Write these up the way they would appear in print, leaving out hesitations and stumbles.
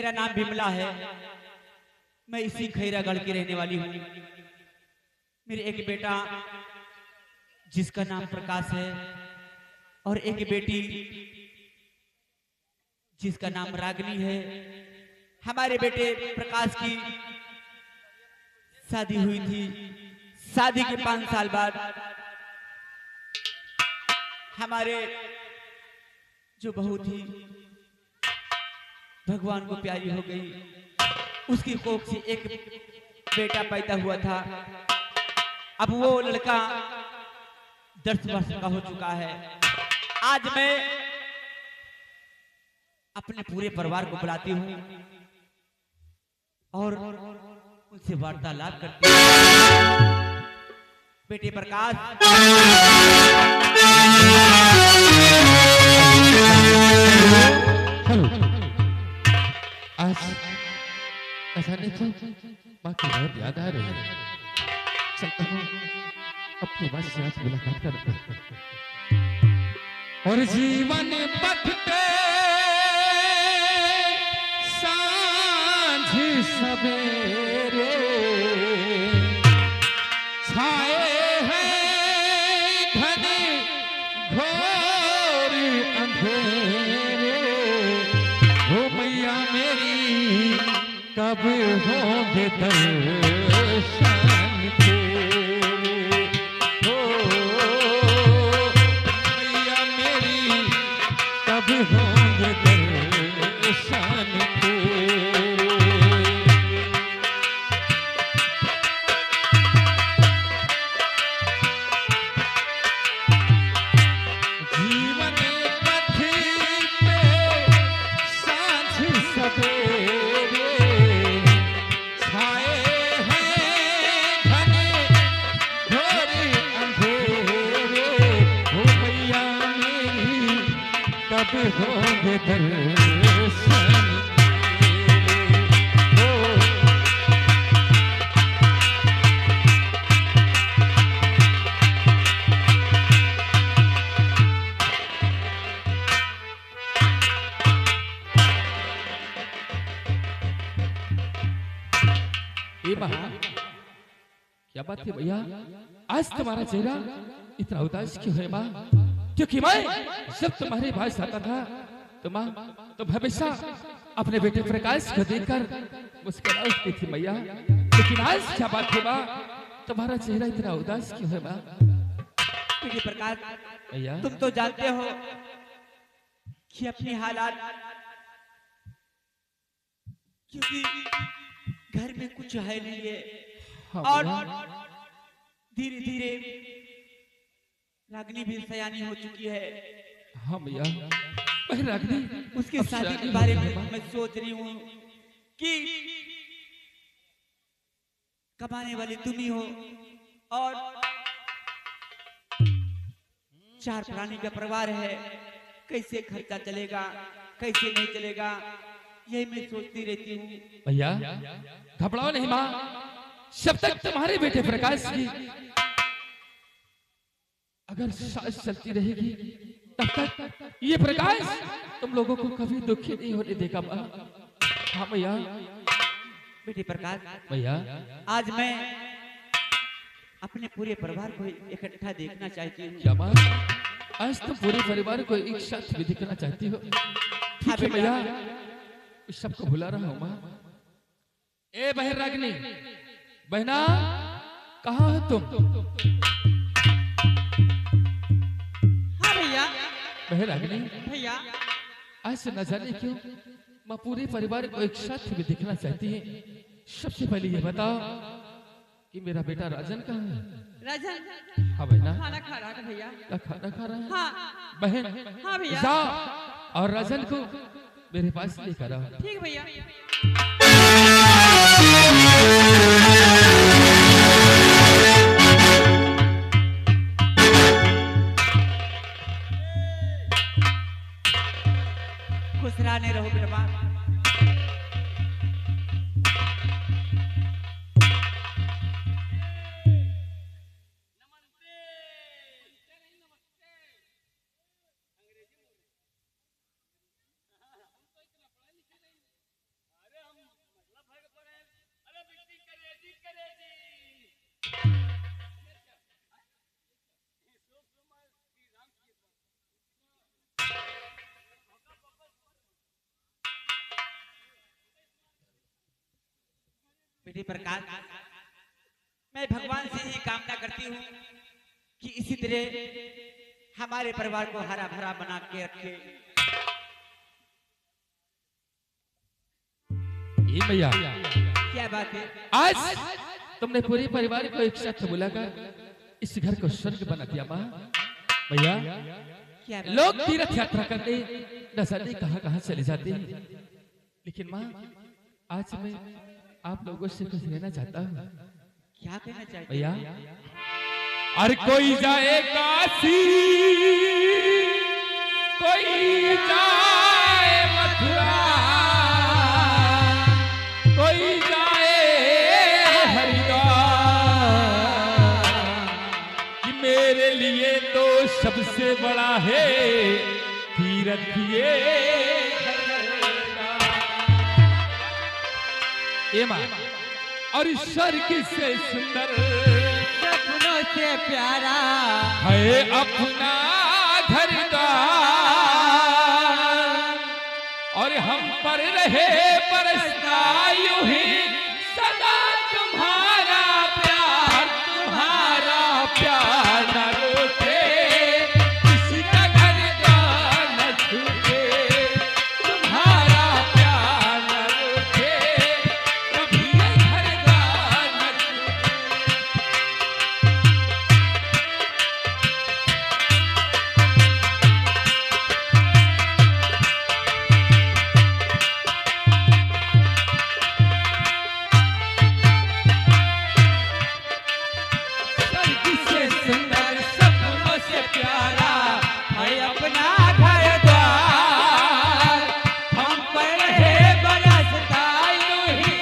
मेरा नाम विमला है। मैं इसी खैरागढ़ की रहने वाली हूँ। मेरे एक बेटा जिसका नाम प्रकाश है और एक बेटी जिसका नाम रागनी है। हमारे बेटे प्रकाश की शादी हुई थी। शादी के 5 साल बाद हमारे जो बहू थी भगवान को प्यारी हो गई। उसकी कोख से एक बेटा पैदा हुआ था। अब वो लड़का 10 वर्ष का हो चुका है। आज मैं अपने पूरे परिवार को बुलाती हूँ और उनसे वार्तालाप करती हूँ। बेटे प्रकाश, आज अचानक से माँ की बहुत याद आ रही है। चलता हूँ अपनी माँ से आज मुलाकात करता हूँ। और जीवन पथ पे सांझ सवेरे छाए हैं घने घोर अंधेरे। हो मैया मेरी कब होंगे दर्शन तेरे। हो मैया मेरी कब होंगे दर्शन तेरे। जीवन पथ पे सांझ सवेरे छाए हैं घने घोर अंधेरे। हो मैया मेरी कब होंगे दर्शन तेरे। हो ए माँ, क्या बात है भैया, आज तुम्हारा चेहरा इतना उदास क्यों है माँ? क्योंकि मैं जब तुम्हारे पास आता था तो माँ तुम हमेशा अपने बेटे प्रकाश को देखकर मुस्कुरा उठती थी मैया। लेकिन आज क्या बात है माँ, तुम्हारा चेहरा इतना उदास क्यों है माँ? बेटे प्रकाश, भैया तुम तो जानते हो कि अपनी हालात, क्योंकि घर में कुछ है नहीं है। हाँ और भैया, धीरे धीरे रागनी भी सयानी हो चुकी है। हाँ भैया, मैं रागनी उसके अब शादी सयानी के हो बारे गई में है, माँ। मैं सोच रही हूँ कि कमाने वाली तुम ही हो और 4 प्राणी का परिवार है। कैसे खर्चा चलेगा, कैसे नहीं चलेगा, यही मैं सोचती रहती हूँ। भैया घबराओ नहीं माँ, जब तक तुम्हारे बेटे प्रकाश की अगर सांस चलती रहेगी तब तक ये प्रकाश तुम लोगों को कभी दुखी नहीं होने देगा माँ। हाँ भैया। बेटे प्रकाश, भैया आज मैं अपने पूरे परिवार को इकट्ठा देखना चाहती हूँ। क्या माँ, आज तुम पूरे परिवार को एक साथ भी दिखना चाहती हो? ठीक है भैया, इस सबको भुला रहा हूँ माँ। ए बहन रागनी, बहना कहाँ हो तुम? हाँ भैया। बहन रागनी, भैया आज न जाने क्यों माँ पूरे परिवार को एक साथ भी देखना चाहती है। सबसे पहले ये बताओ कि मेरा बेटा राजन कहाँ है? राजन हाँ बहना, खाना खा रहा है भैया। क्या खाना खा रहा है? हाँ बहन हाँ भैया। जाओ और राजन को मेरे पास लेकर आओ। ठीक भैया। खुश रहने रहो मेरे बाप। श्री प्रकाश, मैं भगवान से ही कामना करती हूँ कि इसी तरह हमारे परिवार को हरा भरा बना के रखे। ये भैया क्या बात है? आज तुमने पूरे परिवार को एक साथ बुलाकर इस घर को स्वर्ग बना दिया माँ। भैया क्या बात? लोग तीर्थ यात्रा करने न जाने कहाँ कहाँ चले जाते हैं, लेकिन माँ आज मैं आप लोगों से कुछ कहना चाहता हूँ। क्या कहना चाहते भैया हर कोई जाए काशी, कोई जाए मथुरा, कोई जाए हरिद्वार, कि मेरे लिए तो सबसे बड़ा है तीर्थ ये माँ। और स्वर्ग से सुंदर सपनों से प्यारा है अपना घर द्वार, और हम पर रहे बरसता यूं ही सदा तुम्हारा प्यार, तुम्हारा प्यार न रूठे, किसी का घर द्वार न छूटे, तुम्हारा प्यार न रूठे, कभी ये घर द्वार न छूटे। से सुंदर सपनों से प्यारा है अपना घर द्वार, हम पर है बरसता यूं ही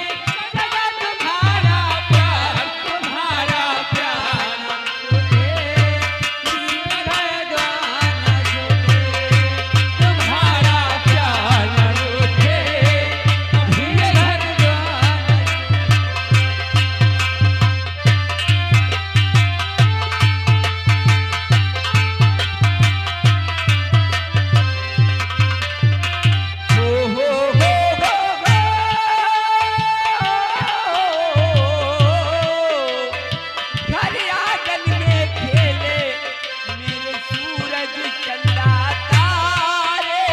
सदा तुम्हारा प्यार, तुम्हारा प्यार न छूटे, किसी का घर द्वार न छूटे, तुम्हारा प्यार न रूठे, कभी ये घर द्वार न घर आंगन में खेले मेरे सूरज चंदा तारे,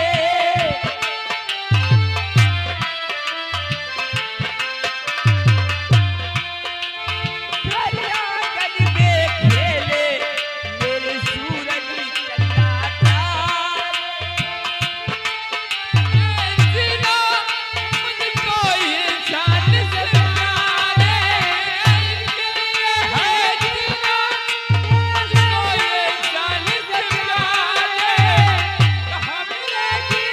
घर आंगन में खेले मेरे सूरज चंदा तारे, जीना मुझको ये जान से प्यारे, है जीना मुझको ये जान से प्यारे, कहाँ मिलेगी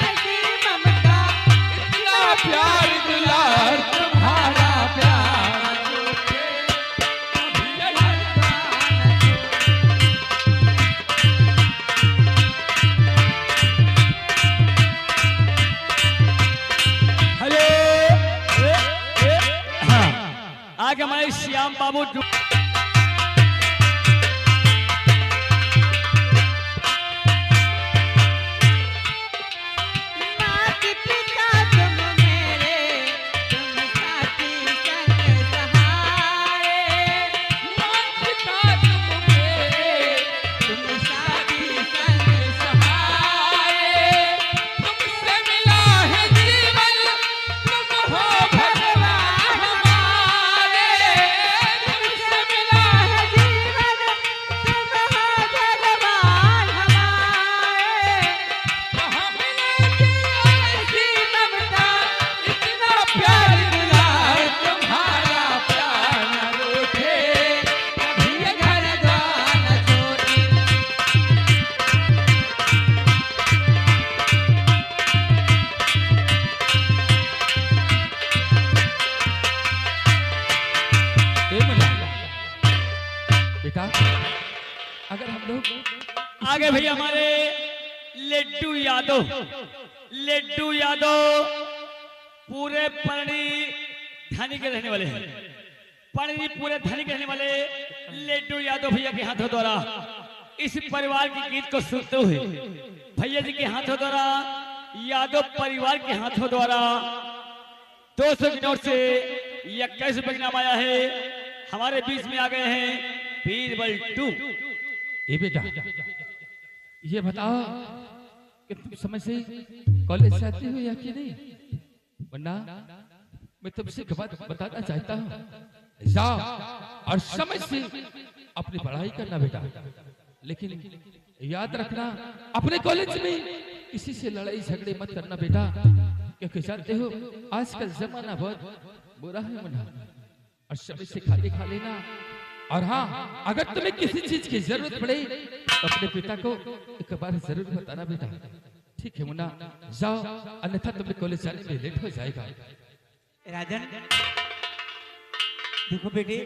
ऐसी ममता इतना प्यार दुलार, तुम्हारा प्यार रूठे, कभी ये घर हेलो आगे हमारे श्याम बाबू माता पिता तुम मेरे, तुम साथी संग सहारे, पिता तुम मेरे, तुम साथी संग सहारे, तुमसे मिला है जीवन, तुम हो भगवान हमारे, तुमसे मिला है जीवन तुम हो भगवान हमारे, कहाँ मिलेगी ऐसी ममता, इतना प्यार दुलार, तुम्हारा प्यार न रूठे, कभी ये घर द्वार न छोड़े। बेटा अगर हम लोग आगे भैया हमारे लड्डू यादव, लड्डू यादव पूरे पढ़ी धनी के रहने वाले हैं, पढ़ी पूरे धनी के रहने वाले लड्डू यादव भैया के हाथों द्वारा इस परिवार के गीत को सुनते हुए भैया जी के हाथों द्वारा, यादव परिवार के हाथों द्वारा 200 की नोट से 21 रुपए का नाम आया है। हमारे बीच में आ गए हैं बीरबल 2। ए बेटा, ये बताओ कि तुम समय से कॉलेज से आते हो या कि नहीं, वरना मैं तुमसे एक बात बताना चाहता हूँ। जाओ और समय से अपनी पढ़ाई करना बेटा, लेकिन याद रखना अपने कॉलेज में किसी से लड़ाई झगड़े मत करना बेटा, क्योंकि जानते हो आज का जमाना बहुत बुरा है मना। और समय से खाली खा लेना, और हाँ अगर तुम्हें किसी चीज की जरूरत पड़े तो अपने पिता को एक बार जरूर बताना बेटा, ठीक है मुन्ना? जाओ, अन्यथा तुम्हें कॉलेज जाने में लेट हो जाएगा। राजन देखो बेटे,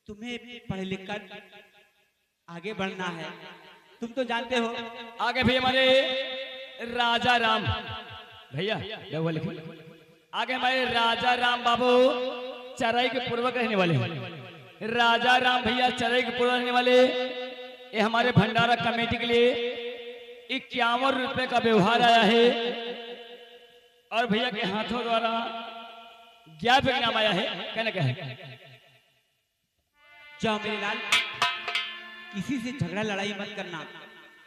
तुम्हें पढ़ लिख कर आगे बढ़ना है। तुम तो जानते हो आगे भी हमारे राजा राम भैया आगे हमारे राजा राम बाबू चराई के पूर्वक रहने वाले हैं। राजा राम भैया चराई के पूर्वक रहने वाले, ये हमारे भंडारा कमेटी के लिए 51 रुपए का व्यवहार आया है। और भैया के हाथों द्वारा 11 रुपए का नाम आया है। कहना क्या है? जाओ मेरे लाल, किसी से झगड़ा लड़ाई मत करना,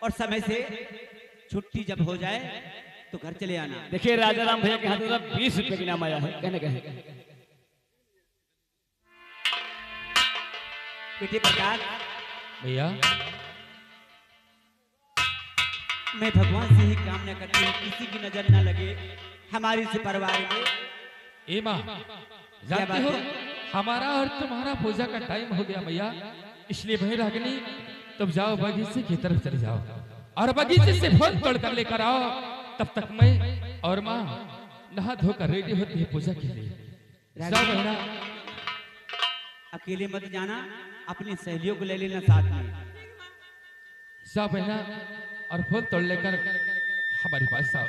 और समय से छुट्टी जब हो जाए तो घर चले आना। देखिए राजा राम भैया के हाथों द्वारा 20 रुपए का नाम आया है। कहना क्या है? बेटे प्रकाश, भैया मैं भगवान से ही कामना करती हूँ किसी की नजर न लगे हमारे इस परिवार में। ए माँ, जानते हो हमारा और तुम्हारा पूजा का टाइम हो गया भैया, इसलिए भाई रागिनी तुम जाओ बगीचे की तरफ चले जाओ और बगीचे से फल तोड़ कर लेकर आओ। तब तक मैं और माँ नहा धोकर रेडी होती है पूजा के लिए। जाओ बहना। अकेले मत जाना, अपनी सहेलियों को ले लेना साथ में। जाओ बहना और फूल तोड़ लेकर हमारे पास आओ।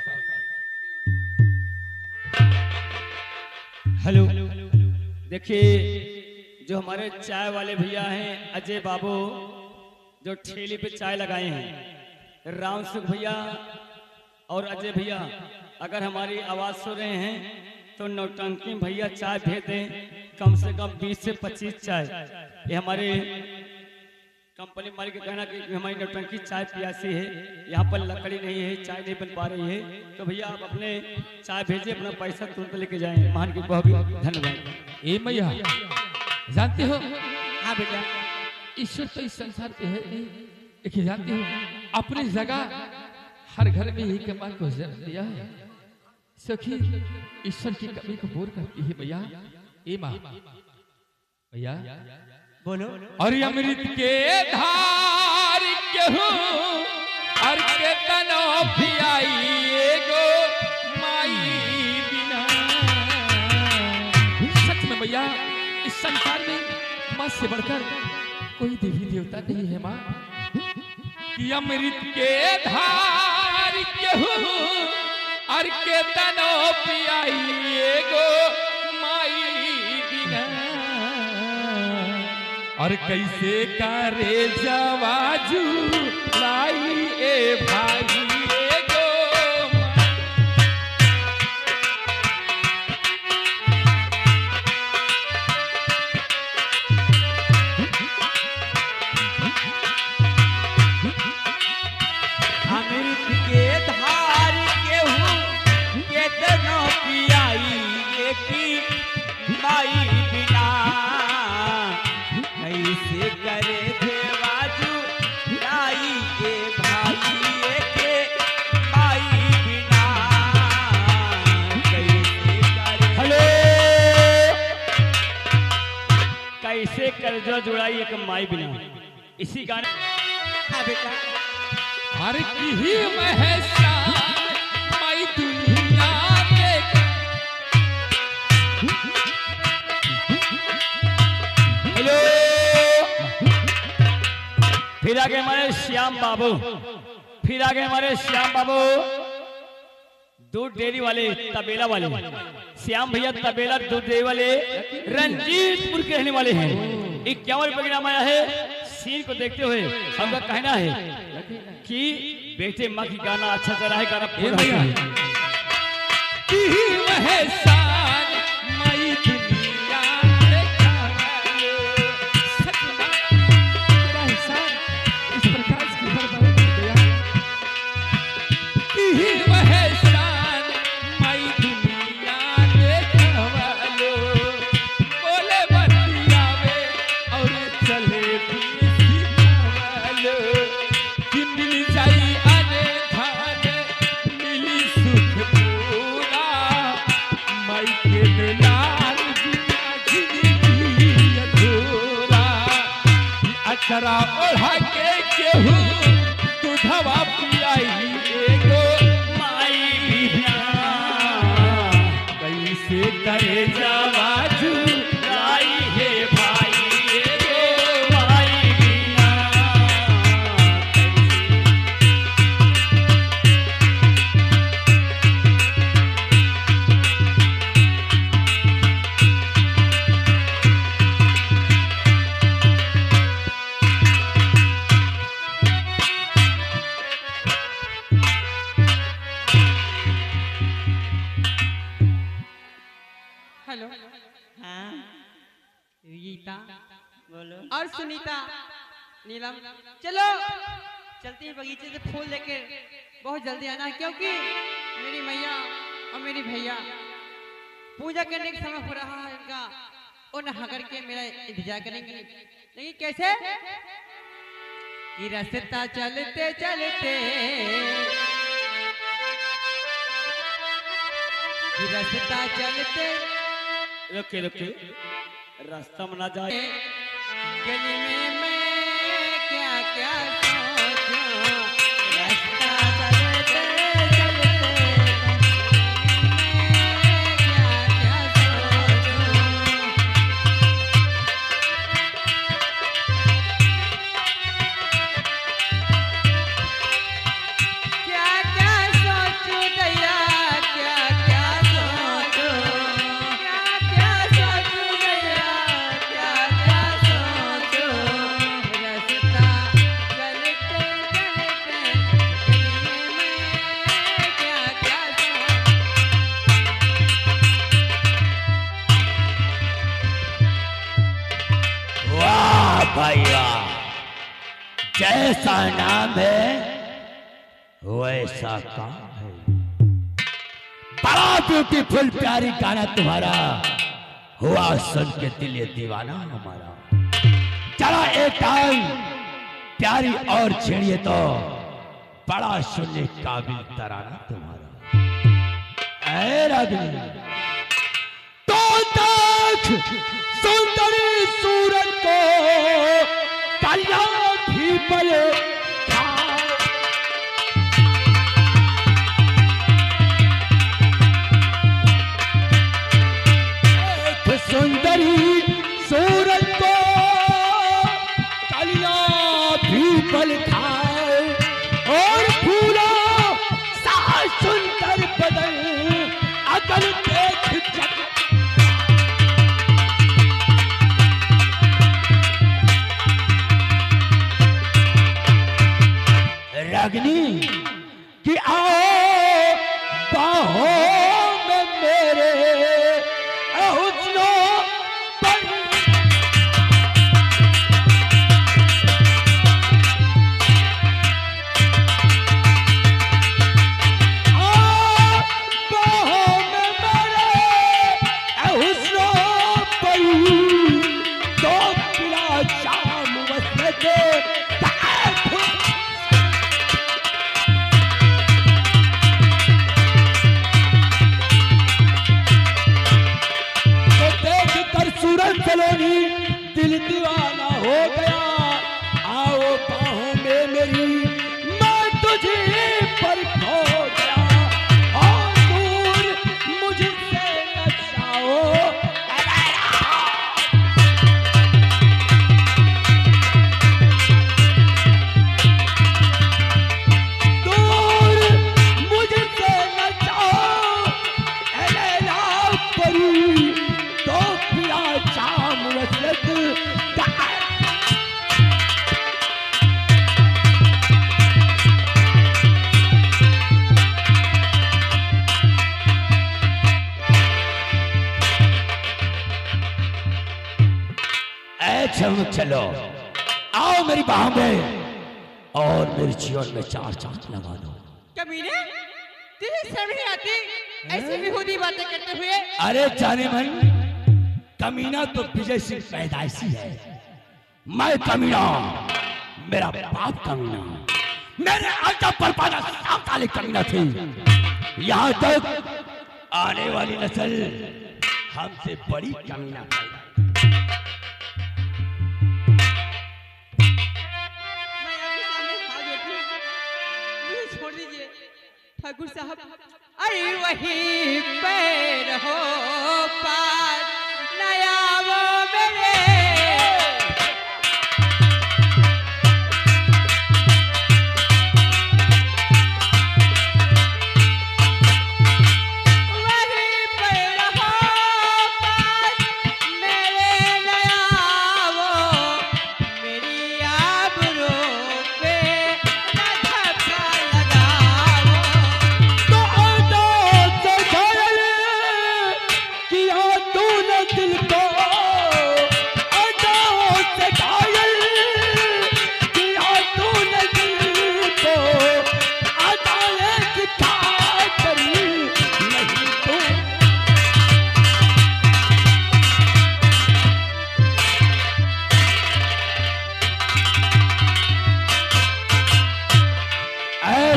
हेलो, देखिए जो हमारे चाय वाले भैया हैं अजय बाबू, जो ठेले पे चाय लगाए हैं, राम सुख भैया और अजय भैया, अगर हमारी आवाज सुन रहे हैं तो नौटंकी भैया चाय भेज दें, कम से कम 20 से 25 चाय। ये हमारे कंपनी मालिक का कहना कि हमारी नौटंकी चाय प्यासी है, यहाँ पर लकड़ी नहीं है, चाय नहीं बन पा रही है, तो भैया आप अपने चाय भेजिए, अपना पैसा तुरंत लेके जाएं। महान की बहुत धन्यवाद। ए मैया, जानते हो हाँ बेटा, ईश्वर तो इस संसार पे है नहीं, लेकिन जानते हो अपनी जगह हर घर में ही कमाल को जन्म दिया है। सखी ईश्वर की कमी को पूर्ण करती है भैया। ए माँ भैया बोलो। और अमृत के धार केहू और के तनो पियाई गो माई बिना। सच में भैया इस संसार में माँ से बढ़कर कोई देवी देवता नहीं है माँ। कि अमृत के धार केहू और के तनो पियाई गो माई बिना। और कैसे करे जवाजू लाई ए भाई ए गो। अमृत के धार केहू के तनो पियाई की माई बिना। कैसे करे देवाजू लाई के भाई के माई बिना। कैसे करे। हेलो, कैसे कर जो जुड़ाई एक माई बिना, इसी गाने। हाँ बेटा, हर की ही महसा माई दुनिया देख। हेलो, फिर आगे हमारे श्याम बाबू, फिर आगे हमारे श्याम बाबू दूध डेयरी वाले, तबेला वाले। श्याम भैया तबेला दूध डेयरी वाले रंजीतपुर के रहने वाले हैं। 51 रुपए का नाम आया है। सीन को देखते हुए हमका कहना है कि बेटे माँ की गाना अच्छा चला है, गाना पूरा भैया है। की ही महसा माई के केहू दूधवा पियाई एगो माई बिना कैसे करे जावा जुदाई है भाई एगो माई बिना हेलो हाँ गीता बोलो। और सुनीता नीलम चलो चलती है बगीचे से फूल लेके बहुत जल्दी आना है, क्योंकि मेरी मैया और मेरी भैया पूजा करने का समय हो रहा है इनका, और नहा करके मेरा इंतजार करेंगे। लेकिन कैसे कि रास्ता चलते चलते कि रास्ता चलते रुके रुके, रास्ता में ना जाए। गली में मैं क्या क्या सोचूं, रास्ता चलते चलते मैं क्या क्या सोचूं। क्या क्या सोचूं दैया, क्या क्या सोचूं, क्या क्या सोचूं दैया, क्या क्या सोचूं। रास्ता चलते चलते गली में मैं क्या क्या सोचूं। वाह भाई वाह, जैसा नाम है वैसा काम है। बड़ा ब्यूटीफुल प्यारी गाना तुम्हारा हुआ, सुन के दिल ये दीवाना हमारा। चला एक टाइम प्यारी और छेड़िए तो बड़ा सुनने काबिल तराना तुम्हारा। ऐ रागिनी तो देख सुंदरी सूरत को, कलिया भी पले सुंदरी सूरत को, कलिया भी पल खाए, और फूलो सा सुंदर बदन अगर देख जग। रागिनी कि आओ बाहों में मेरे हुस्नो पर, आओ बाहों में मेरे हुस्नो पर, तो पिला शाम वसत सलोनी दिल दीवाना हो गया। आओ बाहों में मेरी, मैं तुझे पर खो गया, और दूर मुझसे न जाओ। दूर मुझसे न जाओ लैला परी, तो पिया शाम वसत चलो आओ मेरी बाहों में, और मेरे जीवन में चार चांद लगा दो। कमीने तुझे शर्म नहीं आती ऐसी बेहूदी बातें करते हुए? अरे जाने मन, कमीना तो विजय सिंह पैदाइशी है, मैं कमीना, मेरा बाप कमीना, मेरे आजा पर पाना सात साल कमीना थी। यहाँ तक आने वाली नस्ल हमसे बड़ी कमीना पैदा। ठाकुर साहब, अरे वही पैर हो पार नया वो मेरे।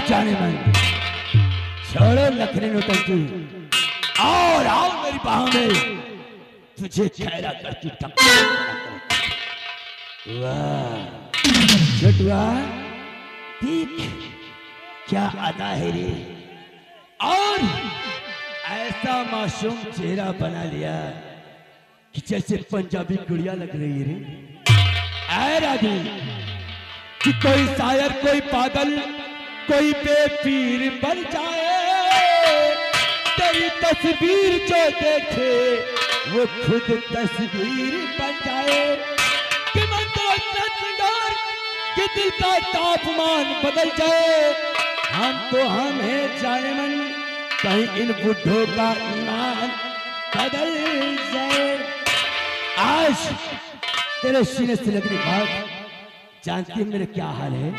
जाने मन छोड़ो नखरे नौटंकी और आओ मेरी बाहों में, तुझे खैरा करती टक्कर। वाह छोटुआ, देख क्या अदा है रे, और ऐसा मासूम चेहरा बना लिया कि जैसे पंजाबी गुड़िया लग रही है रे। ऐ राधी कि कोई शायर, कोई पागल, कोई बेपीर बन जाए, तेरी तस्वीर जो देखे वो खुद तस्वीर बन जाए। कि मन तो इतना सिंगार कि दिल का तापमान बदल जाए। हम हैं जाने मन, कहीं इन बुढ़ों का ईमान बदल जाए। आज तेरे सीने से लगने बात जानती है मेरा क्या हाल है?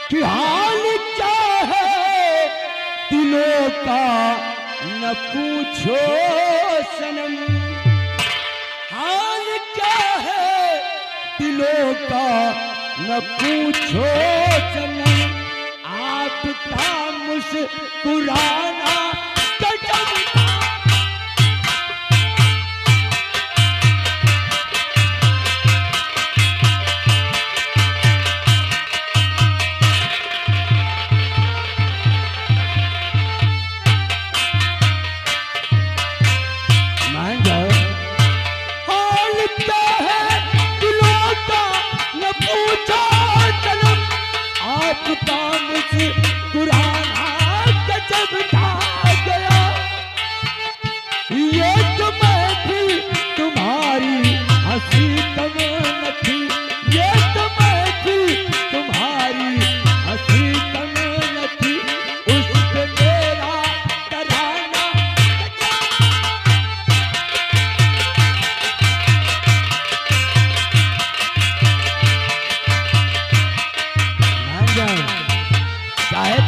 कि हाल क्या है दिलों का न पूछो सनम, हाल क्या है दिलों का न पूछो सनम। आपका मुस्कुराना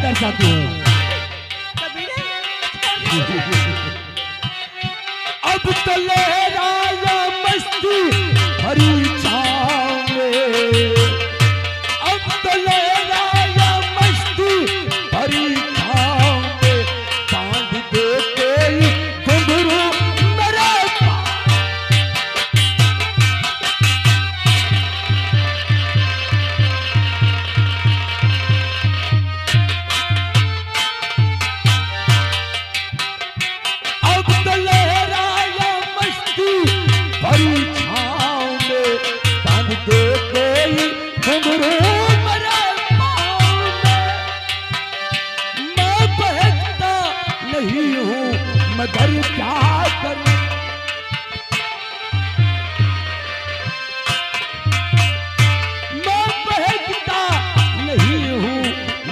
गजब अब तो ले राया मस्ती भरी छाँव में, अब तो ले राया मस्ती भरी छाँव में, बांध दे कोई घुंघरू मेरे मगर क्या करूं, मैं बहकता नहीं हूं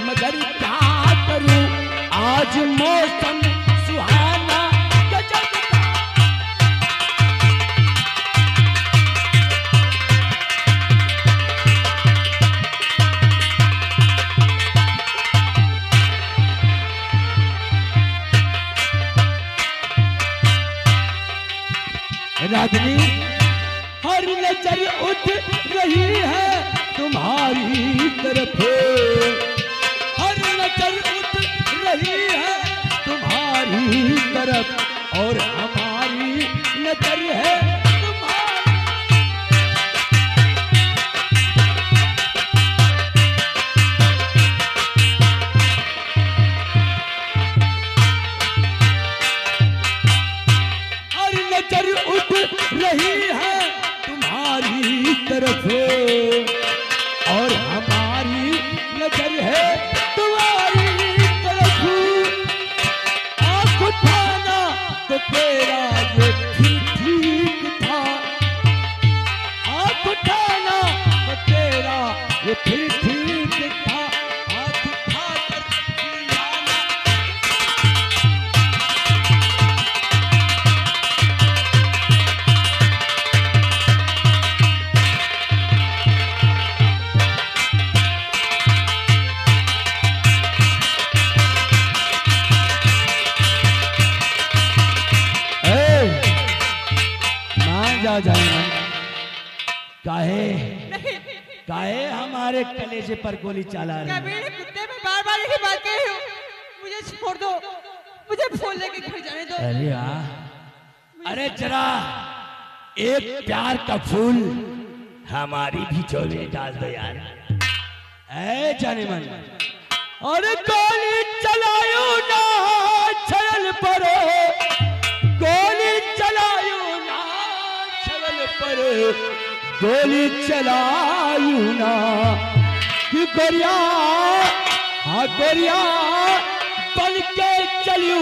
मगर क्या करूं। आज मौसम सुहाना गजब रागनी, हर नजर उठ रही है तुम्हारी तरफ, हर नजर उठ रही है तुम्हारी तरफ, और हमारी नजर है तुम्हारी। तरफ और हमारी नजर है तुम्हारी तरफ। आँख उठाना तो तेरा ये ठीक था, आँख उठाना तो तेरा ये ठीक था। आँख उठाकर पिलाना। जा जाए काहे काहे हमारे कलेजे पर गोली चला रहे हैं? कबीर कुत्ते में बार बार यही बात कही हो, मुझे छोड़ दो, मुझे फूल लेके घर जाने दो। अरे अरे जरा एक प्यार का फूल हमारी भी झोली में डाल दो यार। ऐ जाने मन अरे गोली चलायो ना छल पर, गोली चलायो ना छल पर, गोली चलायो ना कि गोरिया हाँ गोरिया बन के चलियो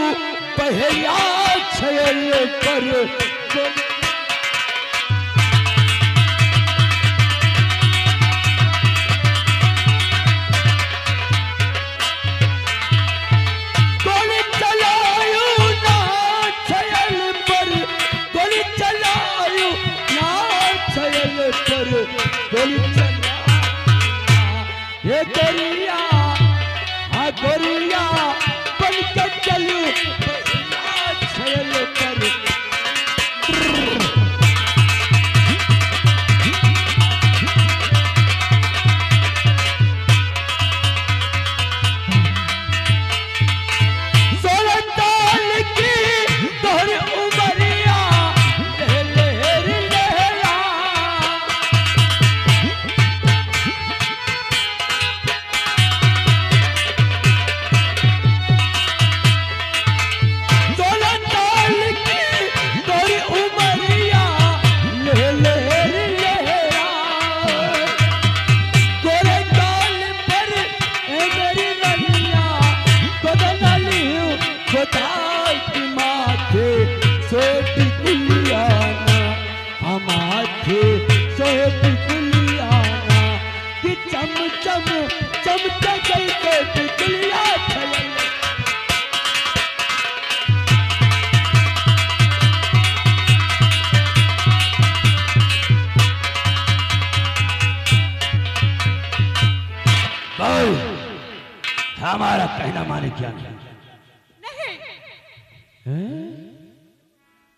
पहलिया छल पर। ये गोरिया हाँ गोरिया बन के चलू छल पर। सोलह साल की तोहरी उमरिया हमारा कहना माने क्या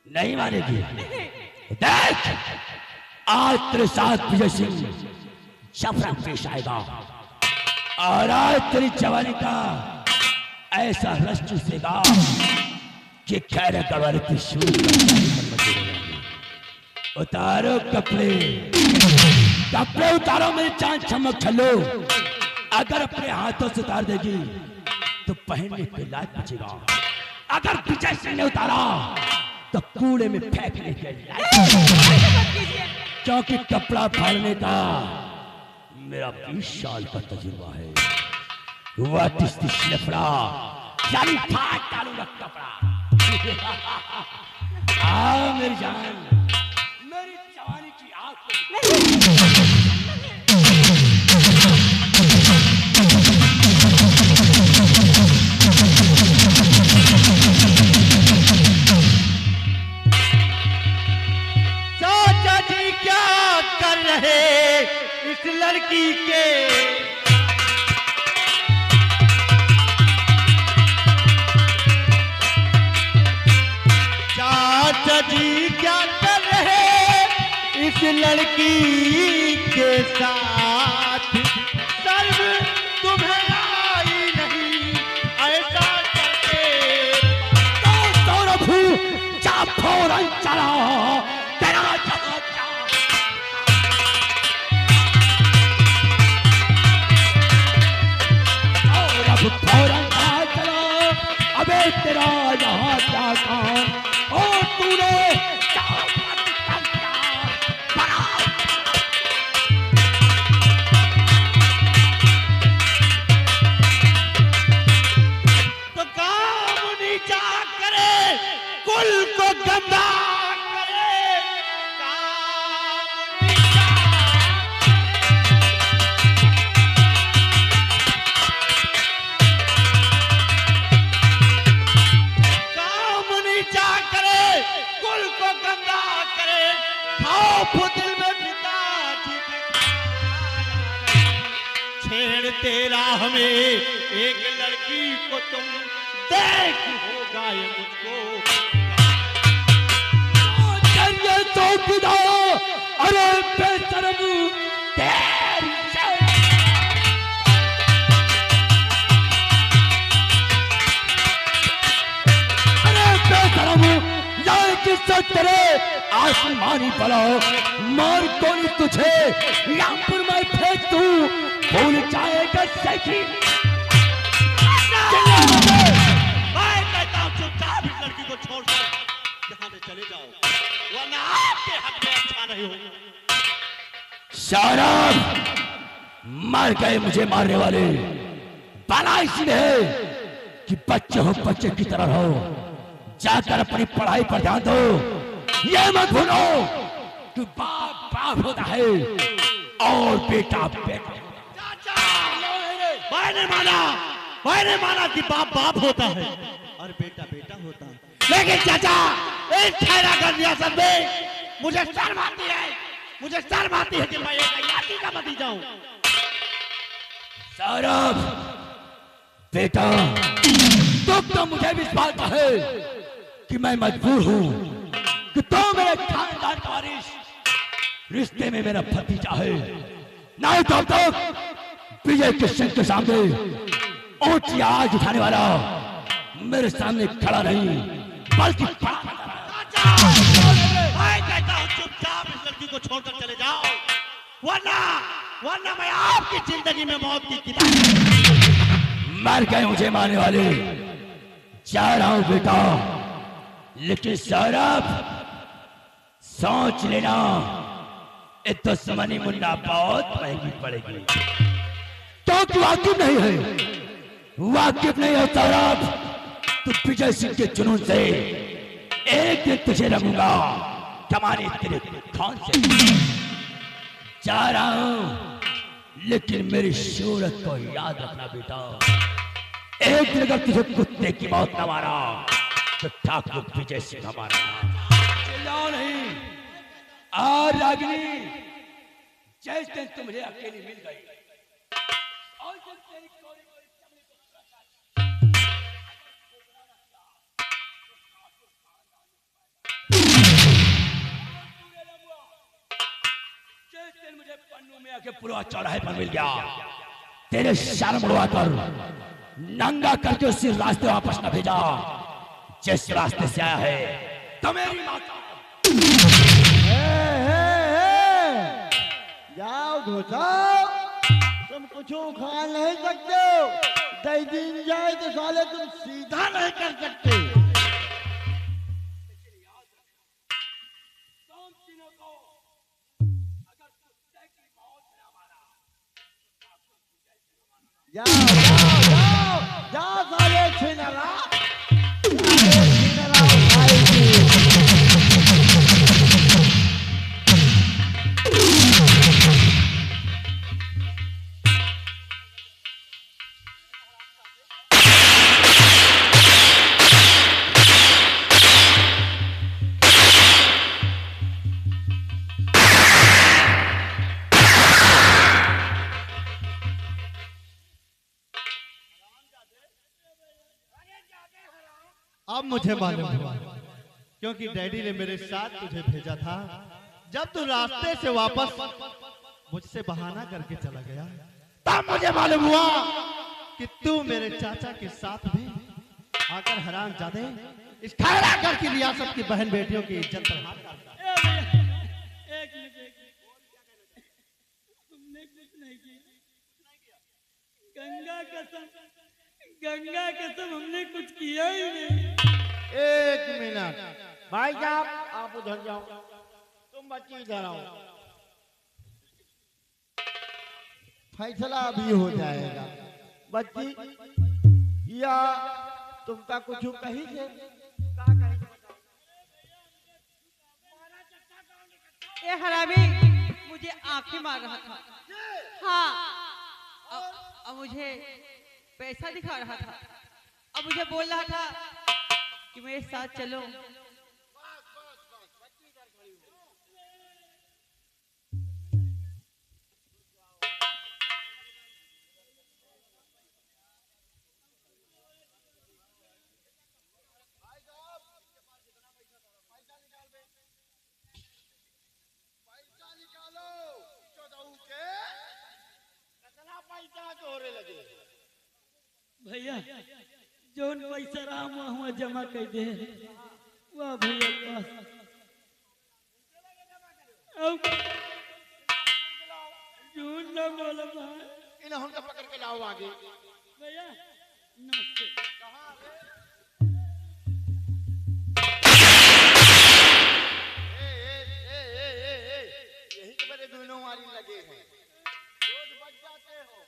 नहीं मानेगी? देख आज तेरे साथ विजय सिंह सफर पेश आएगा और आज तेरी जवानी का ऐसा रस चूसेगा कि खैर कबर की उतारो कपड़े, कपड़े उतारो मेरी चांद चमक छलो। अगर अपने हाथों से उतार देगी तो पहनने के लायक बचेगा, अगर विजय सिंह ने उतारा तो कूड़े में फेंकने के लायक। क्योंकि कपड़ा फाड़ने का मेरा 20 साल का तजुर्बा है। व्हाट इज दिस लफड़ा, यानी फाड़ डालूंगा कपड़ा। आओ मेरी जान, मेरी जवानी की आग इस लड़की के चाचा जी क्या कर रहे इस लड़की के साथ? सर्व तुम्हें आई नहीं ऐसा करके तो सौरभ जा फौरन चला तेरा फौरन चलो। अबे तेरा यहाँ क्या काम और तूने तेरा हमें एक लड़की को तुम देख होगा ये मुझको अरे बेशरम तेरी अरे बेशरम जाए किस्सा तेरे आसमानी पला मार कौन तुझे रामपुर में फेंक तू भूल जाएगा सखी मैं कहता हूं चुपचाप इस लड़की को छोड़कर यहाँ से चले जाओ वरना आपके हक में अच्छा नहीं होगा। शाराब मर गए मुझे मारने वाले भला इसलिए है कि बच्चे हो बच्चे की तरह रहो जाकर अपनी पढ़ाई पर ध्यान दो ये मत भूलो कि बाप बाप होता है और बेटा बेटा मैंने माना कि बाप बाप होता है और बेटा बेटा होता है, लेकिन चाचा इस ठहराकर रियासत में मुझे शर्म आती है कि मैं एक अयाती का भतीजा हूं। सौरभ बेटा तुम तो मुझे भी इस बात का है कि मैं मजबूर हूं कि तो मेरे खानदान का वारिस रिश्ते में मेरा भतीजा है नहीं तो अब तक विजय किशन के सामने ऊंची आवाज उठाने वाला मेरे सामने खड़ा नहीं बल्कि मैं कहता हूं चुपचाप इस लड़की को छोड़कर चले जाओ वरना मैं आपकी जिंदगी में मौत की किताब मर गए मुझे मारने वाले जा रहा हूं बेटा लेकिन सौरभ सोच लेना ये तो समनी मुन्ना बहुत महंगी पड़ेगी क्योंकि वाकिफ नहीं है वाकिफ नहीं है सौरभ तू विजय सिंह के जुनून से एक दिन तुझे रंगूंगा कमाने तेरे खान से जा रहा हूं लेकिन मेरी शूरत को याद रखना बेटा एक दिन अगर तुझे कुत्ते की मौत न मारा तो ठाकुर विजय सिंह हमारा चिल्लाओ नहीं और रागिनी जिस दिन तुम मुझे अकेली मिल गई और जब तेरी कोरी कोरी चमड़ी को जिस दिन मुझे पन्नू में आके पुरवा चौराहे पर मिल गया तेरे शर्म उड़वाकर नंगा करके उसी रास्ते वापस न भेजा जिस रास्ते से आया है तो मेरी माता जाओ घुसाओ तुम कुछ उखाड़ नहीं सकते हो दस दिन जाए तो साले तुम सीधा नहीं कर सकते जाओ जाओ जाओ जाओ साले छिनरा अब मुझे मालूम हुआ क्योंकि डैडी ने मेरे साथ तुझे भेजा था जब तू रास्ते से वापस मुझसे बहाना करके चला गया तब मुझे मालूम हुआ कि तू मेरे चाचा के साथ भी आकर हरामजादे इस ठहराकर की रियासत की बहन बेटियों की इज्जत पर हाथ डालता तुमने कुछ नहीं किया गंगा कसम हमने कुछ किया ही नहीं। एक मिनट भाई साहब आप उधर जाओ तुम बच्ची इधर आओ फैसला अभी हो जाएगा बच्ची या तुमका कुछ कही से ये हरामी मुझे आंखें मार रहा था हाँ अब मुझे पैसा दिखा रहा था अब मुझे बोल रहा था कि मेरे साथ चलो भैया जोन पैसा रहा वहाँ जमा कर दे वाह भैया पास अब जोन ना बोला भाई इन हम पकड़ के लाओ आगे भैया नमस्ते यही तो मेरे दोनों वाली लगे हैं रोज बच जाते हो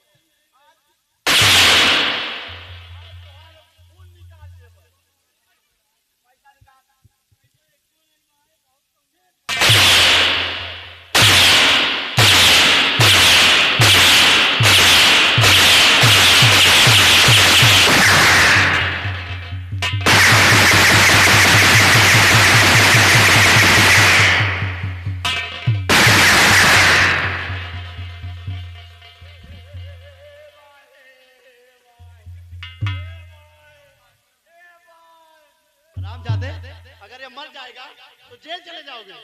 रामजादे, अगर ये मर जाएगा तो जेल चले जाओगे।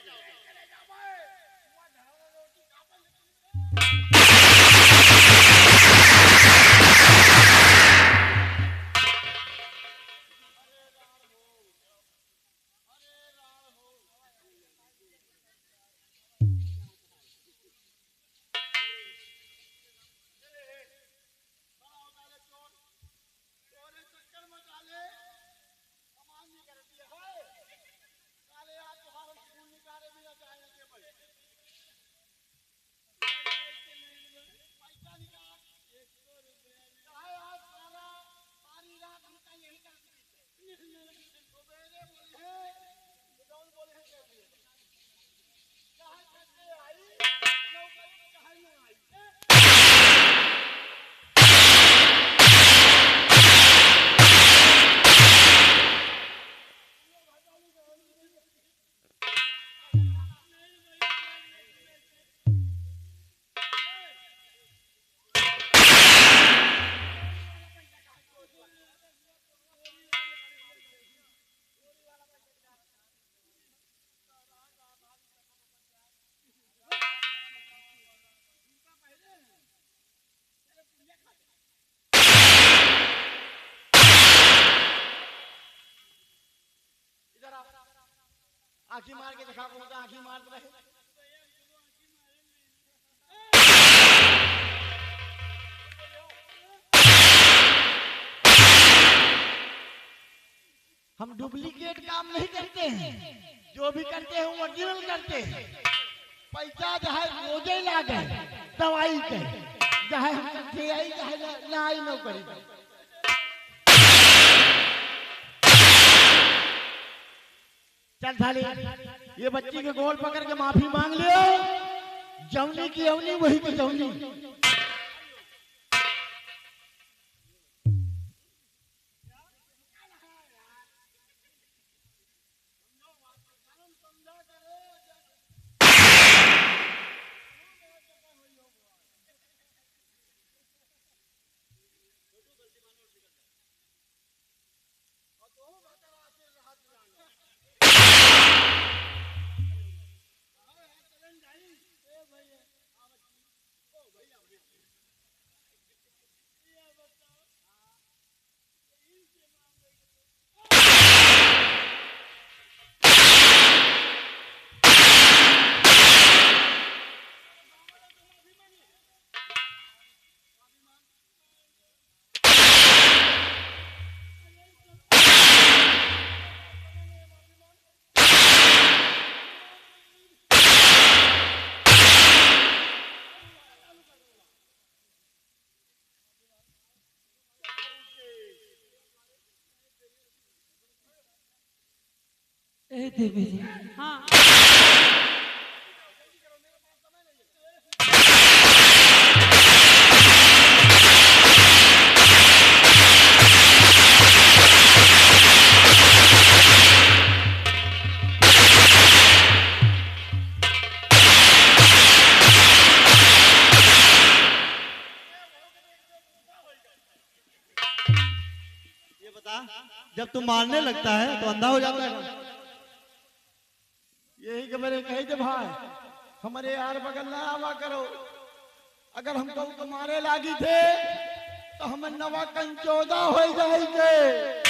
आंखी मार के दिखा कौन सा आंखी मार रहे हम डुप्लीकेट काम नहीं करते हैं जो भी करते हैं ओरिजिनल करते हैं पैसा चाहे रोजे लागे दवाई के चाहे हम करते आई चाहे ना आई नौकरी चल थाली ये बच्ची के गोल पकड़ के माफी मांग लियो जौनी की अवनी वही की जौनी ए देवी जी हाँ ये बता, जब तू मारने लगता है तो अंधा हो जाता है। यही के मेरे कहे थे भाई हमारे यार बगल ना आवा करो अगर हम तो मारे लागी थे तो हमें नवा कंचौदा हो जाएंगे।